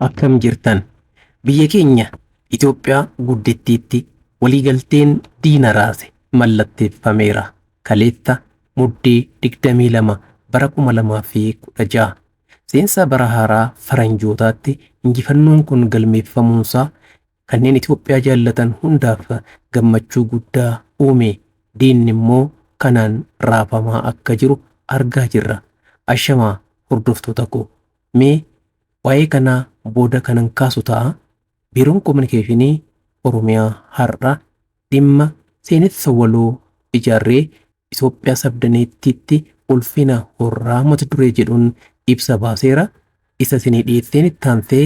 akkam jirtan biyya keenya Itoophiyaa guddittiitti waliigalteen diina raase mallatteeffameera. Kaleessa muddee 22 bara 2016 seensa bara haaraa faranjootaatti injifannoon kun galmeeffamuunsaa kanneen Itoophiyaa jaallatan hundaaf gammachuu guddaa uume. Diinni immoo kanaan raafamaa akka jiru argaa jirra. Ashamaa hordoftoota koo mee waa'ee kanaa booda kanan kaasu ta'a. Biiroon Kominikeeshinii Oromiyaa har'a dhimma seenessa waloo ijaarree Itoophiyaa sabdaneettiitti ulfina horraa mata duree jedhuun ibsa baaseera. Isa isinii dhiyeesseen itti aansee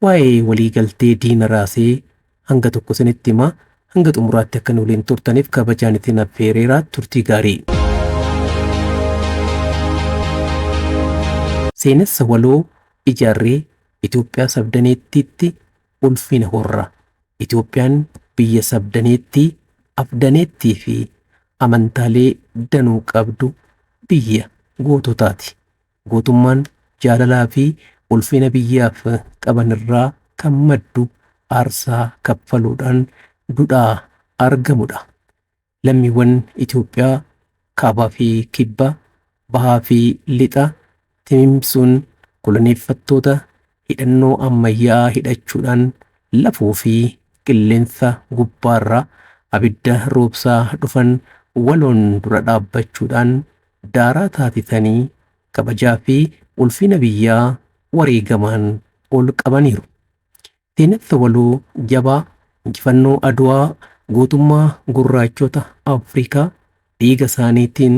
waa'ee waliigaltee diina raasee hanga tokko isinitti hima. Hanga xumuraatti akka nu waliin turtaniif kabajaan isin affeereera. Turtii gaarii. Seenessa waloo ijaarree Itoophiyaa sabdaneettiitti ulfina horra. Itoophiyaan biyya sabdaneettii, afdaneettii fi amantaalee danuu qabdu biyya goototaati. Gootummaan jaalalaa fi ulfina biyyaaf qaban irraa kan maddu aarsaa kaffaluudhaan dudhaa argamudha. Lammiiwwan Itoophiyaa kaabaa fi kibba, bahaa fi lixa timimsuun koloneeffattoota hidhannoo ammayyaa hidhachuudhaan lafuu fi qilleensa gubbaarra abidda roobsaa dhufan waloon dura dhaabbachuudhaan daaraa taasisanii kabajaa fi ulfina biyyaa wareegamaan ol qabaniiru. Seenessa waloo jabaa injifannoo Adwaa gootummaa gurraachota Afrikaa dhiiga isaaniitiin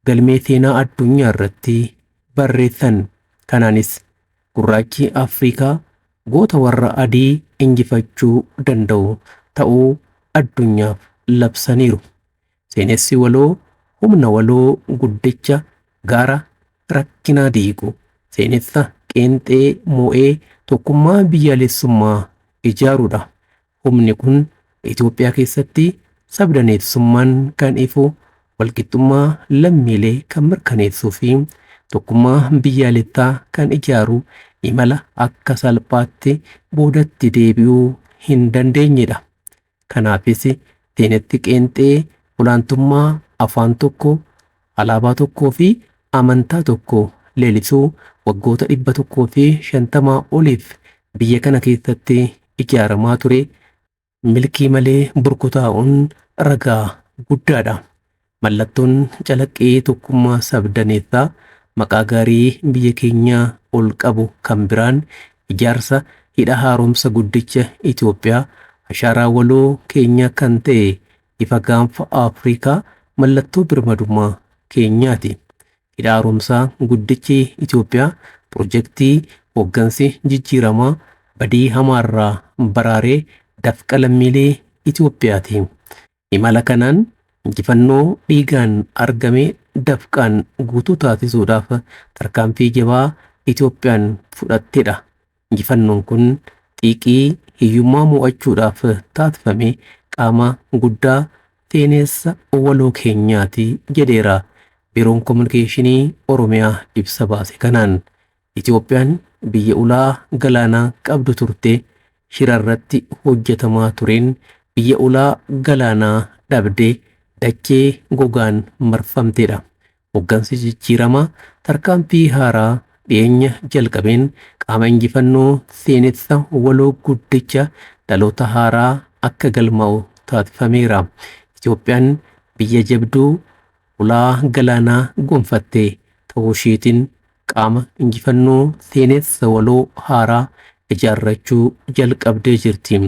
galmee seenaa addunyaa irratti barreessan. Kanaanis gurraachi Afrikaa goota warra adii injifachuu danda'u ta'uu addunyaaf labsaniiru. Seenessi waloo humna waloo guddicha gaara rakkinaa diigu. Seenessa qeenxee moo'ee tokkummaa biyyaalessummaa ijaaruudha. Humni kun Itoophiyaa keessatti sabdaneessummaan kan ifu, walqixxummaa lammiilee kan mirkaneessuu fi tokkummaa biyyaalessaa kan ijaaru imala akka salphaatti boodatti deebi'uu hin dandeenyedha. Kanaafis seenessi qeenxee olaantummaa afaan tokko, alaabaa tokkoo fi amantaa tokko leellisuu waggoota 150 oliif biyya kana keessatti ijaaramaa ture. Milkii malee burkutaa'uun ragaa guddaadha. Mallattoon calaqqee tokkummaa sabdaneessaa maqaa gaarii biyya keenyaa ol qabu kan biraan ijaarsa hidha haaromsa guddicha Itoophiyaa ashaaraa waloo keenya kan ta'e ifa gaanfa Afrikaa mallattoo birmadummaa keenyaati. Hidha haaromsaa guddichi Itoophiyaa pirojektii hooggansi jijjiiramaa badii hamaarraa baraaree dafqa lammiilee Itoophiyaati. Imala kanaan injifannoo dhiigaan argame dafqaan guutuu taasisuudhaaf tarkaanfii jabaa Itoophiyaan fudhattedha. Injifannoon kun xiiqii hiyyummaa mo'achuudhaaf taasifame qaama guddaa seenessa waloo keenyaati jedheera Biiroon Kominikeeshinii Oromiyaa ibsa baase kanaan. Itoophiyaan biyya ulaa galaanaa qabdu turte. Shirarratti hojjetamaa tureen biyya ulaa galaanaa dhabdee dachee gogaan marfamtedha. Hooggansi jijjiiramaa tarkaanfii haaraa dhiyeenya jalqabeen qaama injifannoo seenessa waloo guddicha dhaloota haaraa akka galmaa'u taasifameera. Itoophiyaan biyya jabduu ulaa galaanaa gonfattee ta'uu isheetiin qaama injifannoo seenessa waloo haaraa ijaarrachuu jalqabdee jirti.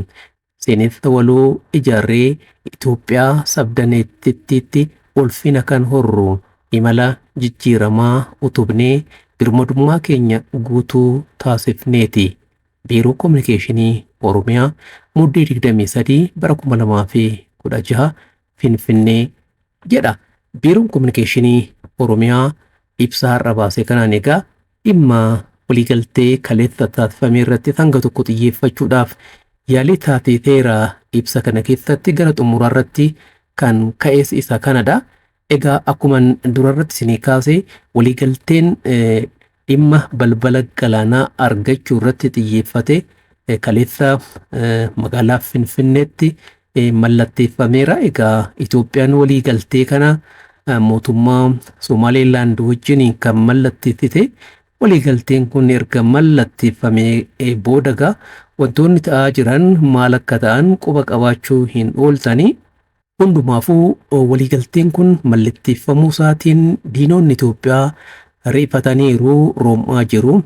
Seenessa waloo ijaarree Itoophiyaa sabdaneettiitti ulfina kan horru imala jijjiiramaa utubnee birmadummaa keenya guutuu taasifneeti. Biiroo Kominikeeshinii Oromiyaa muddee 23 bara 2016 Finfinnee jedha. Biiroon Kominikeeshinii Oromiyaa ibsa har'a baase kanaan egaa dhimma waliigaltee kaleessa taasifame irratti hanga tokko xiyyeeffachuudhaaf yaalii taasiseera. Ibsa kana keessatti gara xumuraa irratti kan ka'es isa kanadha. Egaa akkuma dura irratti isinii kaase waliigalteen dhimma balbala galaanaa argachuu irratti xiyyeeffate kaleessa magaalaa Finfinneetti mallatteeffameera. Egaa Itoophiyaan walii galtee kana mootummaa Somaaliilaand wajjin kan mallatteessite. Waliigalteen kun erga mallatteeffamee boodagaa wantoonni ta'aa jiran maal akka ta'an quba qabaachuu hin ooltanii. Hundumaafuu waliigalteen kun mallatteeffamuu isaatiin diinonni Itoophiyaa rifataniiru roomaa jiru.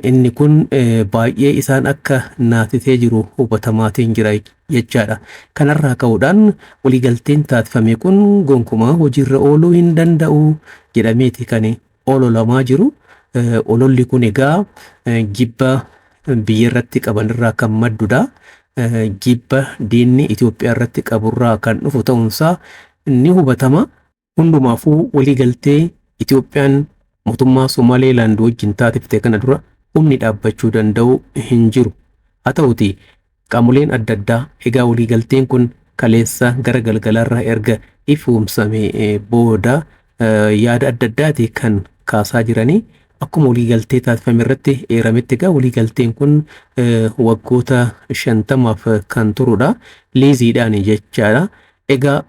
Inni kun baay'ee isaan akka naasisee jiru hubatamaatiin jira jechaadha. Kanarraa ka'uudhaan waliigalteen taasifame kun gonkumaa hojiirra ooluu hin danda'u jedhameeti kan ololamaa jiru. Ololli kun egaa jibba biyya irratti qabanirraa kan maddudha. Jibba diinni Itoophiyaa irratti qaburraa kan dhufu ta'uunsaa ni hubatama. Hundumaafuu waliigaltee Itoophiyaan mootummaa Somaaliilaand wajjin taasifte kana dura humni dhaabbachuu danda'u hin jiru. Haa ta'uti qaamoleen adda addaa egaa waliigalteen kun kaleessa gara galgalaarraa erga ifoomsame booda yaada adda addaati kan kaasaa jiranii. Akkuma waliigaltee taasifame irratti eerametti egaa waliigalteen kun waggoota 50 kan turudha. Liiziidhaan jechaadha. Egaa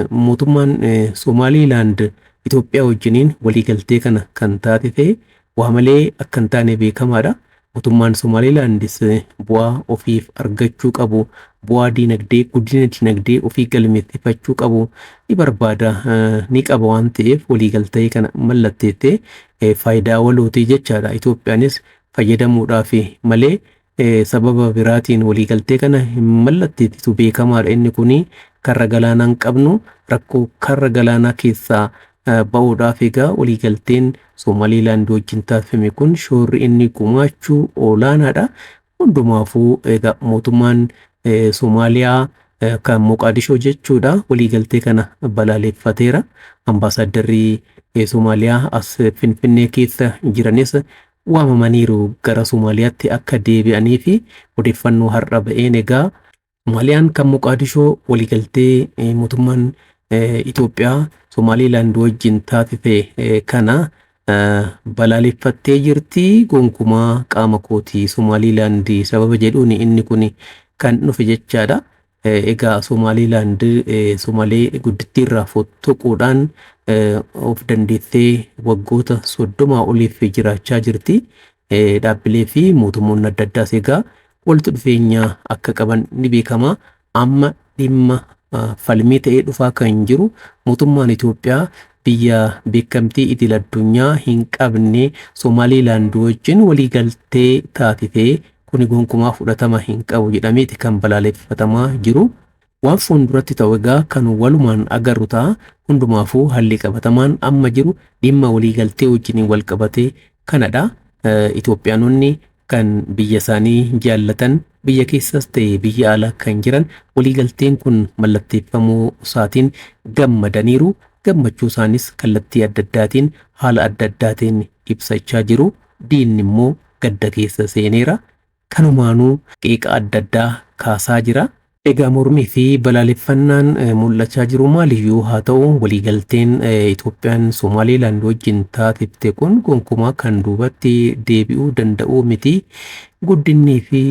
mootummaan Somaaliilaand Itoophiyaa wajjiniin waliigaltee kana kan taasife waa malee akka hin taane beekamaadha. Mootummaan Somaaliilaandis bu'aa ofiif argachuu qabu, bu'aa diinagdee, guddina diinagdee ofii galmeessifachuu qabu ni barbaada, ni qaba waan ta'eef waliigaltee kana mallatteessee faayidaa walootii jechaadha. Itoophiyaanis fayyadamuudhaaf malee sababa biraatiin waliigaltee kana hin mallatteessitu beekamaadha. Inni kun karra galaanaa hin qabnu rakkoo karra galaanaa keessaa ba'uudhaaf egaa waliigalteen Somaaliilaand wajjin taasifame kun shoorri inni gumaachuu olaanaadha. Hundumaafuu egaa mootummaan Somaaliyaa kan Moqaadishoo jechuudha waliigaltee kana balaaleffateera. Ambaasaaddarri Somaaliyaa as Finfinnee keessa jiranis waamamaniiru gara Somaaliyaatti akka deebi'anii fi odeeffannoo har'a ba'een egaa Somaaliyaan kan Moqaadishoo waliigaltee mootummaan Itoophiyaa Somaaliilaand wajjin taasife kana balaaleffattee jirti. Gonkumaa qaama kootii Somaaliilaand sababa jedhuun inni kun kan dhufe jechaadha. Egaa Somaaliilaand Somaalee guddittii irraa fottoquudhaan of dandeessee waggoota 30 oliif jiraachaa jirti. Dhaabbilee fi mootummoonni adda addaas egaa walitti dhufeenya akka qaban ni beekama. Amma dhimma falmii ta'ee dhufaa kan jiru mootummaan Itoophiyaa biyya beekamtii idil addunyaa hin qabne Somaaliilaand wajjin waliigaltee taasifee kuni gonkumaa fudhatama hin qabu jedhameeti kan balaaleffatamaa jiru. Waan fuulduratti ta'u egaa kan walumaan agarru ta'a. Hundumaafuu haalli qabatamaan amma jiru dhimma waliigaltee wajjin wal qabatee kanadha. Itoophiyaanonni kan biyya isaanii jaallatan biyya keessas ta'e biyya alaa kan jiran waliigalteen kun mallatteeffamuu isaatiin gammadaniiru. Gammachuu isaanis kallattii adda addaatiin haala adda addaatiin ibsachaa jiru. Diinni immoo gadda keessa seeneera. Kanumaanuu qeeqa adda addaa kaasaa jira. Egaa mormii fi balaaleffannaan mul'achaa jiru maaliyyuu haa ta'u waliigalteen Itoophiyaan Somaaliilaand wajjin taasifte kun gonkumaa kan duubatti deebi'uu danda'u miti. Guddinni fi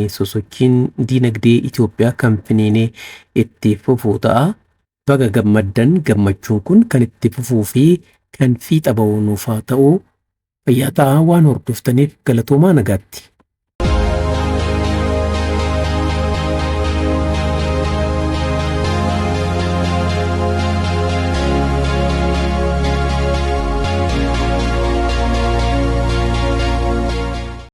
sosochiin diinagdee Itoophiyaa kan finiinee itti fufuu ta'a. Baga gammaddan gammachuun kun kan itti fufuu fi kan fiixa ba'uu nuuf haa ta'u. Fayyaa ta'aa waan hordoftaniif galatoomaa nagaatti.